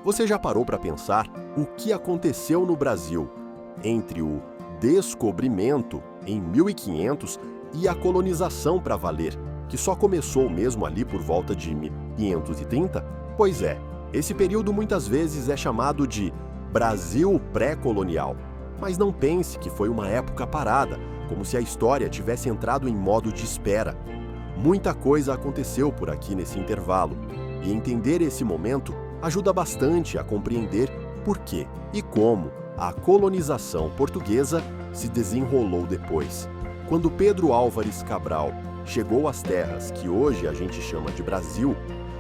Você já parou para pensar o que aconteceu no Brasil entre o descobrimento em 1500 e a colonização para valer, que só começou mesmo ali por volta de 1530? Pois é, esse período muitas vezes é chamado de Brasil pré-colonial. Mas não pense que foi uma época parada, como se a história tivesse entrado em modo de espera. Muita coisa aconteceu por aqui nesse intervalo, e entender esse momento ajuda bastante a compreender por que e como a colonização portuguesa se desenrolou depois. Quando Pedro Álvares Cabral chegou às terras que hoje a gente chama de Brasil,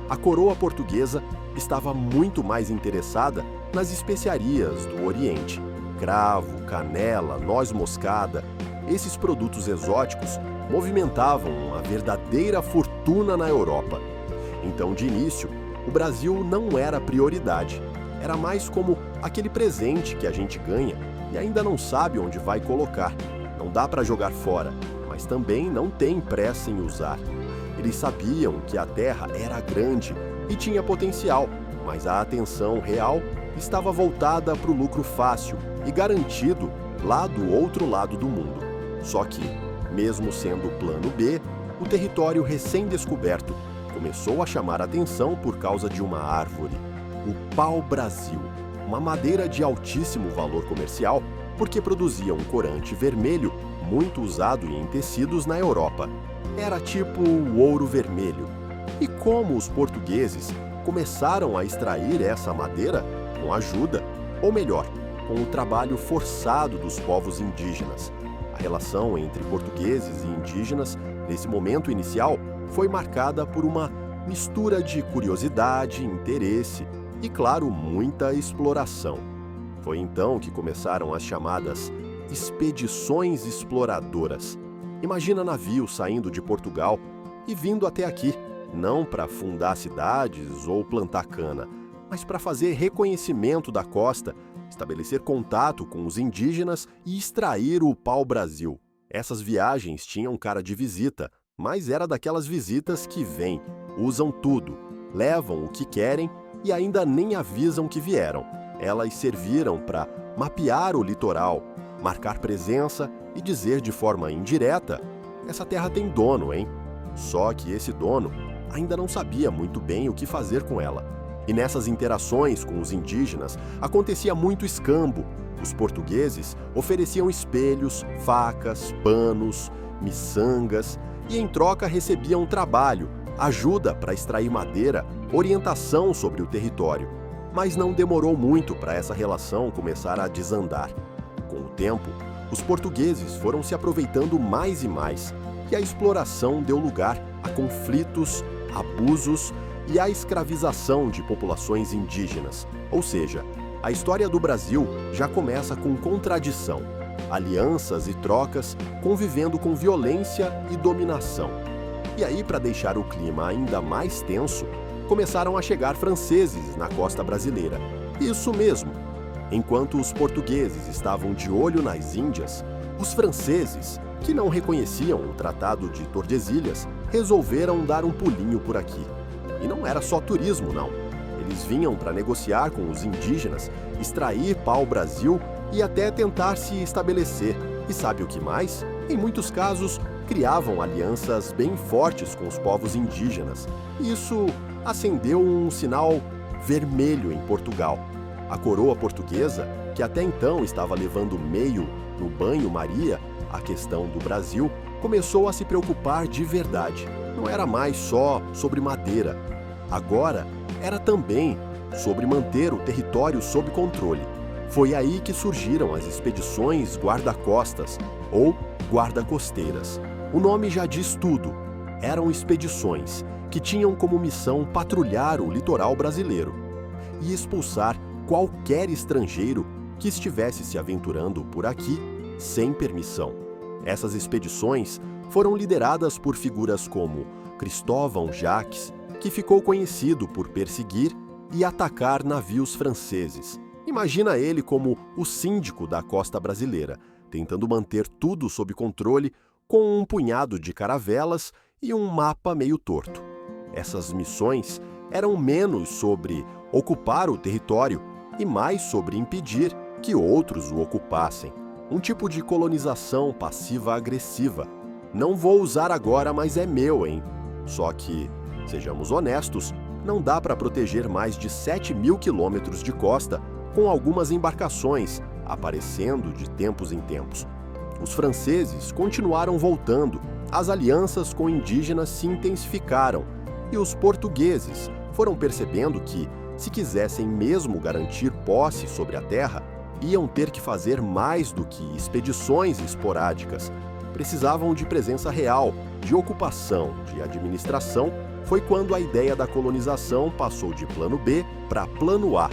a coroa portuguesa estava muito mais interessada nas especiarias do Oriente. Cravo, canela, noz moscada, esses produtos exóticos movimentavam uma verdadeira fortuna na Europa. Então, de início, o Brasil não era prioridade. Era mais como aquele presente que a gente ganha e ainda não sabe onde vai colocar. Não dá para jogar fora, mas também não tem pressa em usar. Eles sabiam que a terra era grande e tinha potencial, mas a atenção real estava voltada para o lucro fácil e garantido lá do outro lado do mundo. Só que, mesmo sendo o plano B, o território recém-descoberto começou a chamar atenção por causa de uma árvore, o pau-brasil, uma madeira de altíssimo valor comercial porque produzia um corante vermelho muito usado em tecidos na Europa. Era tipo o ouro vermelho. E como os portugueses começaram a extrair essa madeira? Com ajuda, ou melhor, com o trabalho forçado dos povos indígenas. A relação entre portugueses e indígenas, nesse momento inicial, foi marcada por uma mistura de curiosidade, interesse e, claro, muita exploração. Foi então que começaram as chamadas expedições exploradoras. Imagina navios saindo de Portugal e vindo até aqui, não para fundar cidades ou plantar cana, mas para fazer reconhecimento da costa, estabelecer contato com os indígenas e extrair o pau-brasil. Essas viagens tinham cara de visita, mas era daquelas visitas que vêm, usam tudo, levam o que querem e ainda nem avisam que vieram. Elas serviram para mapear o litoral, marcar presença e dizer de forma indireta: essa terra tem dono, hein? Só que esse dono ainda não sabia muito bem o que fazer com ela. E nessas interações com os indígenas acontecia muito escambo. Os portugueses ofereciam espelhos, facas, panos, miçangas e em troca recebiam trabalho, ajuda para extrair madeira, orientação sobre o território. Mas não demorou muito para essa relação começar a desandar. Com o tempo, os portugueses foram se aproveitando mais e mais, e a exploração deu lugar a conflitos, abusos e a escravização de populações indígenas. Ou seja, a história do Brasil já começa com contradição, alianças e trocas convivendo com violência e dominação. E aí, para deixar o clima ainda mais tenso, começaram a chegar franceses na costa brasileira. Isso mesmo! Enquanto os portugueses estavam de olho nas Índias, os franceses, que não reconheciam o Tratado de Tordesilhas, resolveram dar um pulinho por aqui. E não era só turismo, não. Eles vinham para negociar com os indígenas, extrair pau-brasil e até tentar se estabelecer. E sabe o que mais? Em muitos casos, criavam alianças bem fortes com os povos indígenas. Isso acendeu um sinal vermelho em Portugal. A coroa portuguesa, que até então estava levando meio no banho-maria a questão do Brasil, começou a se preocupar de verdade. Não era mais só sobre madeira. Agora era também sobre manter o território sob controle. Foi aí que surgiram as expedições guarda-costas ou guarda-costeiras. O nome já diz tudo. Eram expedições que tinham como missão patrulhar o litoral brasileiro e expulsar qualquer estrangeiro que estivesse se aventurando por aqui sem permissão. Essas expedições foram lideradas por figuras como Cristóvão Jacques, que ficou conhecido por perseguir e atacar navios franceses. Imagina ele como o síndico da costa brasileira, tentando manter tudo sob controle com um punhado de caravelas e um mapa meio torto. Essas missões eram menos sobre ocupar o território e mais sobre impedir que outros o ocupassem. Um tipo de colonização passiva-agressiva. Não vou usar agora, mas é meu, hein? Só que, sejamos honestos, não dá para proteger mais de 7.000 quilômetros de costa com algumas embarcações aparecendo de tempos em tempos. Os franceses continuaram voltando, as alianças com indígenas se intensificaram e os portugueses foram percebendo que, se quisessem mesmo garantir posse sobre a terra, iam ter que fazer mais do que expedições esporádicas. Precisavam de presença real, de ocupação, de administração. Foi quando a ideia da colonização passou de plano B para plano A.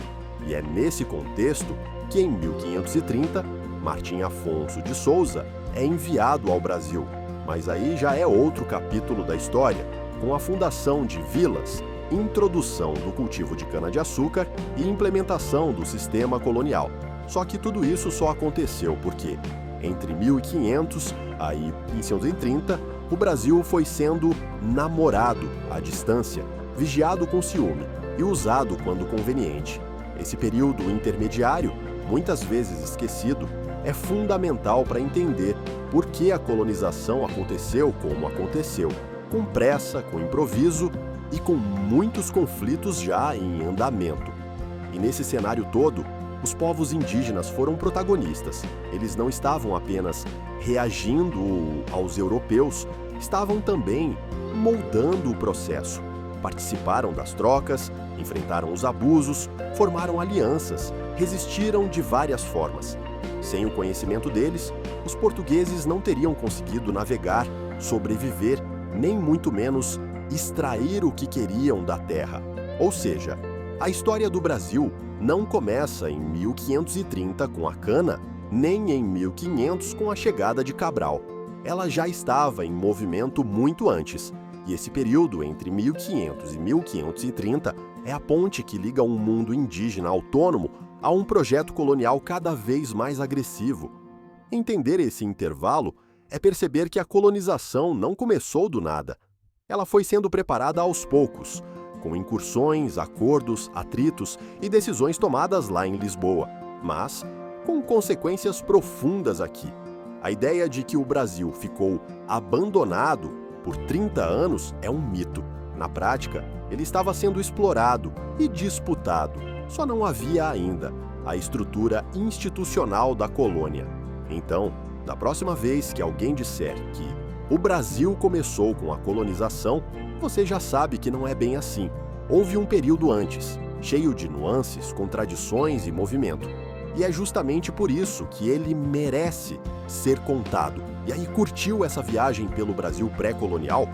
E é nesse contexto que, em 1530, Martim Afonso de Souza é enviado ao Brasil. Mas aí já é outro capítulo da história, com a fundação de vilas, introdução do cultivo de cana-de-açúcar e implementação do sistema colonial. Só que tudo isso só aconteceu porque, entre 1500 e 1530, o Brasil foi sendo namorado à distância, vigiado com ciúme e usado quando conveniente. Esse período intermediário, muitas vezes esquecido, é fundamental para entender por que a colonização aconteceu como aconteceu, com pressa, com improviso e com muitos conflitos já em andamento. E nesse cenário todo, os povos indígenas foram protagonistas. Eles não estavam apenas reagindo aos europeus, estavam também moldando o processo. Participaram das trocas, enfrentaram os abusos, formaram alianças, resistiram de várias formas. Sem o conhecimento deles, os portugueses não teriam conseguido navegar, sobreviver, nem muito menos extrair o que queriam da terra. Ou seja, a história do Brasil não começa em 1530 com a cana, nem em 1500 com a chegada de Cabral. Ela já estava em movimento muito antes, e esse período entre 1500 e 1530 é a ponte que liga um mundo indígena autônomo a um projeto colonial cada vez mais agressivo. Entender esse intervalo é perceber que a colonização não começou do nada. Ela foi sendo preparada aos poucos, com incursões, acordos, atritos e decisões tomadas lá em Lisboa, mas com consequências profundas aqui. A ideia de que o Brasil ficou abandonado por 30 anos é um mito. Na prática, ele estava sendo explorado e disputado. Só não havia ainda a estrutura institucional da colônia. Então, da próxima vez que alguém disser que o Brasil começou com a colonização, você já sabe que não é bem assim. Houve um período antes, cheio de nuances, contradições e movimento. E é justamente por isso que ele merece ser contado. E aí, curtiu essa viagem pelo Brasil pré-colonial?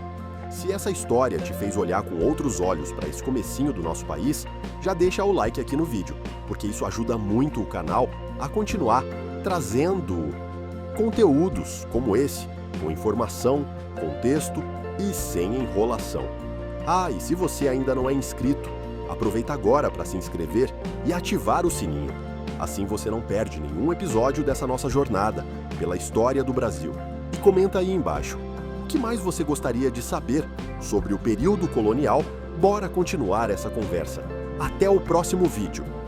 Se essa história te fez olhar com outros olhos para esse comecinho do nosso país, já deixa o like aqui no vídeo, porque isso ajuda muito o canal a continuar trazendo conteúdos como esse, com informação, contexto e sem enrolação. Ah, e se você ainda não é inscrito, aproveita agora para se inscrever e ativar o sininho. Assim você não perde nenhum episódio dessa nossa jornada pela história do Brasil. E comenta aí embaixo. O que mais você gostaria de saber sobre o período colonial? Bora continuar essa conversa. Até o próximo vídeo!